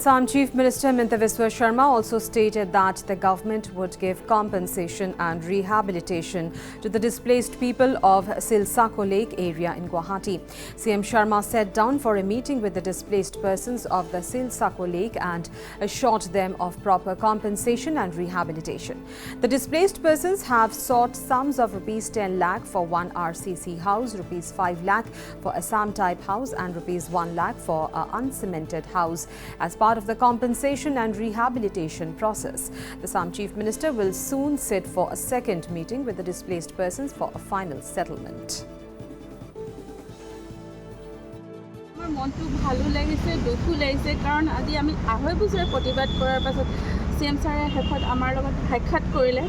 Assam Chief Minister Himanta Biswa Sharma also stated that the government would give compensation and rehabilitation to the displaced people of Silsako Lake area in Guwahati. CM Sharma sat down for a meeting with the displaced persons of the Silsako Lake and assured them of proper compensation and rehabilitation. The displaced persons have sought sums of rupees 10 lakh for one RCC house, rupees 5 lakh for Assam type house and rupees 1 lakh for an uncemented house as part of the compensation and rehabilitation process. The Assam Chief Minister will soon sit for a second meeting with the displaced persons for a final settlement. মনটো ভালো লাগিছে দুখো লাগিছে কাৰণ আজি আমি 2.5 বছৰ প্ৰতিবাদ কৰাৰ পাছত সিএম ছাৰে হেফত আমাৰ লগত সাক্ষাৎ কৰিলে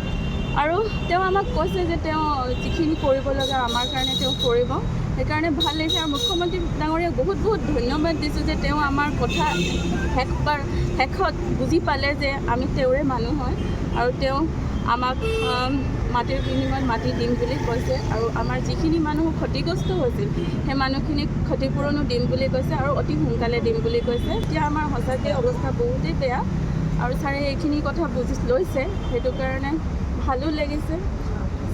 আৰু তেওঁ আমাক কৈছে যে তেওঁ যিখিনি কৰিব লগা আমাৰ কাৰণে তেওঁ কৰিব সেইকাৰণে ভাল লাগিছে আৰু মুখ্যমন্ত্ৰী ডাঙৰীয়া বহুত বহুত ধন্যবাদ দিছোঁ যে তেওঁ আমাৰ কথা হেকত বুজি পালে যে আমি তেওঁৰে মানুহ হয় আৰু তেওঁ আমাক মাটিৰ বিনিময়ত মাটি দিম বুলি কৈছে আৰু আমাৰ যিখিনি মানুহ ক্ষতিগ্ৰস্ত হৈছিল সেই মানুহখিনিক ক্ষতিপূৰণো দিম বুলি কৈছে আৰু অতি সোনকালে দিম বুলি কৈছে এতিয়া আমাৰ সঁচাকৈ অৱস্থা বহুতেই বেয়া আৰু ছাৰে এইখিনি কথা বুজি লৈছে সেইটো কাৰণে ভালো লাগিছে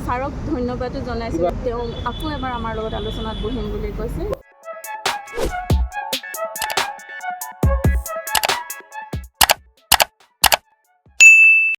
ছাৰক ধন্যবাদো জনাইছোঁ তেওঁ আকৌ এবাৰ আমাৰ লগত আলোচনাত বহিম বুলি কৈছে